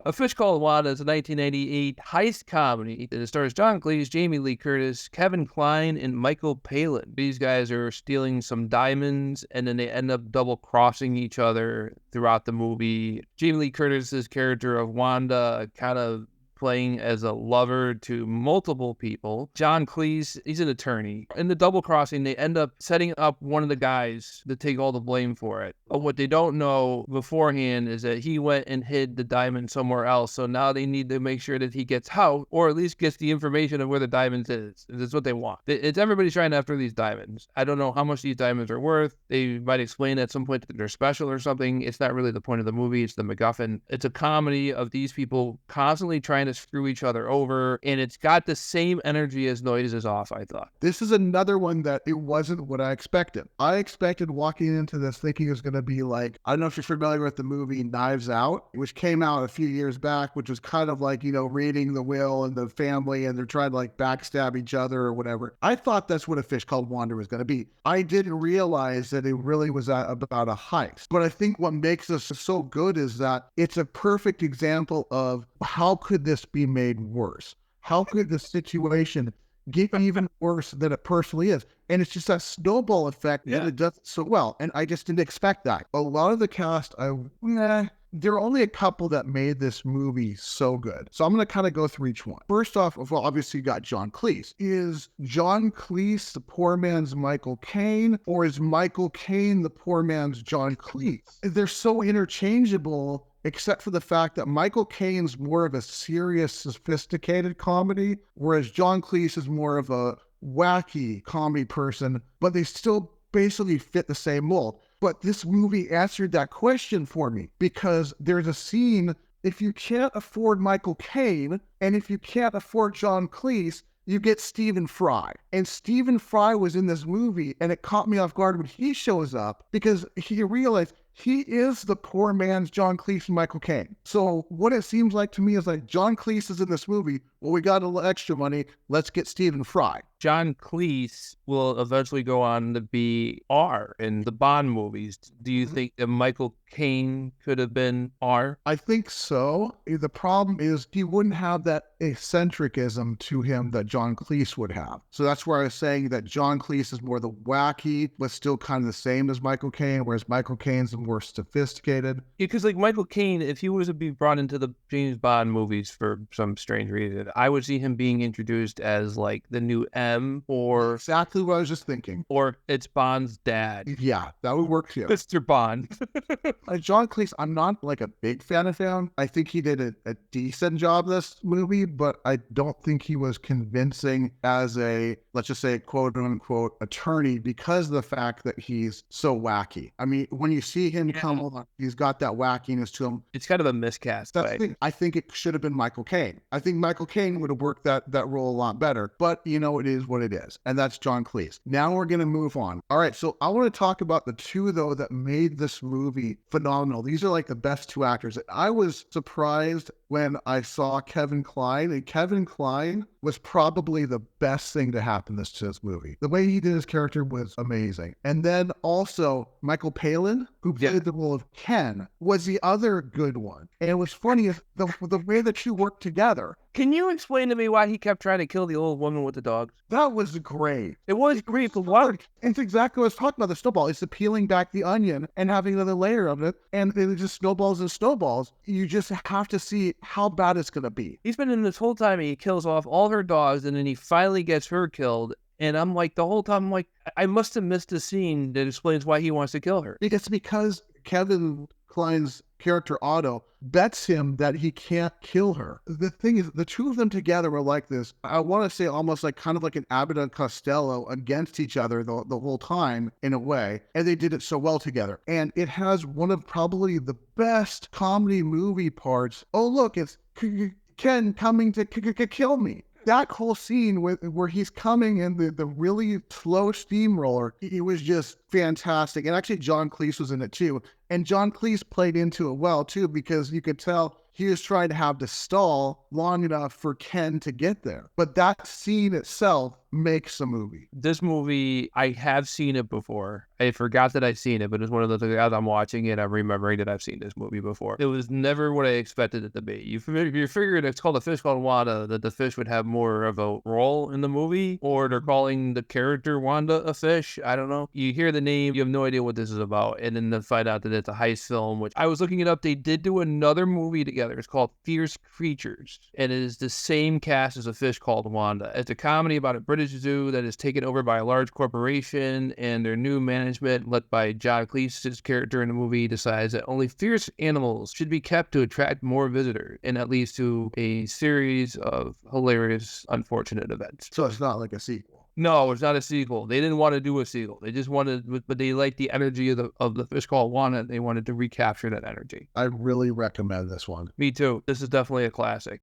A Fish Called Wanda is a 1998 heist comedy that stars John Cleese, Jamie Lee Curtis, Kevin Kline, and Michael Palin. These guys are stealing some diamonds, and then they end up double-crossing each other throughout the movie. Jamie Lee Curtis's character of Wanda kind of playing as a lover to multiple people. John Cleese, he's an attorney. In the double crossing, they end up setting up one of the guys to take all the blame for it. But what they don't know beforehand is that he went and hid the diamond somewhere else. So now they need to make sure that he gets out, or at least gets the information of where the diamonds is. That's what they want. It's everybody's trying after these diamonds. I don't know how much these diamonds are worth. They might explain at some point that they're special or something. It's not really the point of the movie. It's the MacGuffin. It's a comedy of these people constantly trying to screw each other over, and it's got the same energy as Noise is Off, I thought. This is another one that it wasn't what I expected. I expected walking into this thinking it was going to be like, I don't know if you're familiar with the movie Knives Out, which came out a few years back, which was kind of like, reading the will and the family, and they're trying to like backstab each other or whatever. I thought that's what A Fish Called Wanda was going to be. I didn't realize that it really was about a heist. But I think what makes this so good is that it's a perfect example of how could this be made worse? How could the situation get even worse than it personally is? And it's just that snowball effect that it does so well. And I just didn't expect that. A lot of the cast, there are only a couple that made this movie so good. So I'm going to kind of go through each one. First off, well, obviously you got John Cleese. Is John Cleese the poor man's Michael Caine, or is Michael Caine the poor man's John Cleese? They're so interchangeable, except for the fact that Michael Caine's more of a serious, sophisticated comedy, whereas John Cleese is more of a wacky comedy person, but they still basically fit the same mold. But this movie answered that question for me, because there's a scene, if you can't afford Michael Caine, and if you can't afford John Cleese, you get Stephen Fry. And Stephen Fry was in this movie, and it caught me off guard when he shows up, because he realized he is the poor man's John Cleese and Michael Caine. So what it seems like to me is like, John Cleese is in this movie. Well, we got a little extra money. Let's get Stephen Fry. John Cleese will eventually go on to be R in the Bond movies. Do you think that Michael Caine could have been R? I think so. The problem is he wouldn't have that eccentricism to him that John Cleese would have. So that's where I was saying that John Cleese is more the wacky, but still kind of the same as Michael Caine, whereas Michael Caine's more sophisticated. Because like Michael Caine, if he was to be brought into the James Bond movies for some strange reason, I would see him being introduced as like the new M, or exactly what I was just thinking. Or it's Bond's dad. Yeah, that would work too. Mr. Bond. John Cleese, I'm not like a big fan of him. I think he did a decent job this movie, but I don't think he was convincing as a, let's just say, quote unquote attorney, because of the fact that he's so wacky. I mean, when you see him come on, he's got that wackiness to him. It's kind of a miscast. I think it should have been Michael Caine. I think Michael Caine would have worked that role a lot better, but it is what it is. And that's John Cleese. Now we're going to move on. All right. So I want to talk about the two, though, that made this movie phenomenal. These are like the best two actors. I was surprised when I saw Kevin Kline, and Kevin Kline was probably the best thing to happen to this movie. The way he did his character was amazing. And then also Michael Palin, who played the role of Ken, was the other good one. And it was funny, the way the two worked together. Can you explain to me why he kept trying to kill the old woman with the dogs? That was great. It was great, but what? It's exactly what I was talking about, the snowball. It's the peeling back the onion and having another layer of it, and it just snowballs and snowballs. You just have to see how bad it's going to be. He's been in this whole time, and he kills off all her dogs, and then he finally gets her killed. And I'm like, the whole time, I'm like, I must have missed a scene that explains why he wants to kill her. It's because Kevin Kline's character Otto bets him that he can't kill her. The thing is, the two of them together were like this, I want to say almost like kind of like an Abbott and Costello against each other the whole time in a way. And they did it so well together. And it has one of probably the best comedy movie parts. Oh, look, it's Ken coming to kill me. That whole scene where he's coming in the really slow steamroller, it was just fantastic. And actually, John Cleese was in it too. And John Cleese played into it well too, because you could tell He was trying to have the stall long enough for Ken to get there. But that scene itself makes a movie. This movie, I have seen it before. I forgot that I'd seen it, but it's one of those things as I'm watching it, I'm remembering that I've seen this movie before. It was never what I expected it to be. You figured it's called A Fish Called Wanda, that the fish would have more of a role in the movie, or they're calling the character Wanda a fish. I don't know. You hear the name, you have no idea what this is about, and then to find out that it's a heist film, which I was looking it up. They did do another movie together. It's called Fierce Creatures, and it is the same cast as A Fish Called Wanda. It's a comedy about a British zoo that is taken over by a large corporation, and their new management, led by John Cleese's character in the movie, decides that only fierce animals should be kept to attract more visitors, and that leads to a series of hilarious, unfortunate events. So it's not like a sequel. No, it's not a sequel. They didn't want to do a sequel. They just wanted, but they liked the energy of the Fish Called Wanda, and they wanted to recapture that energy. I really recommend this one. Me too. This is definitely a classic.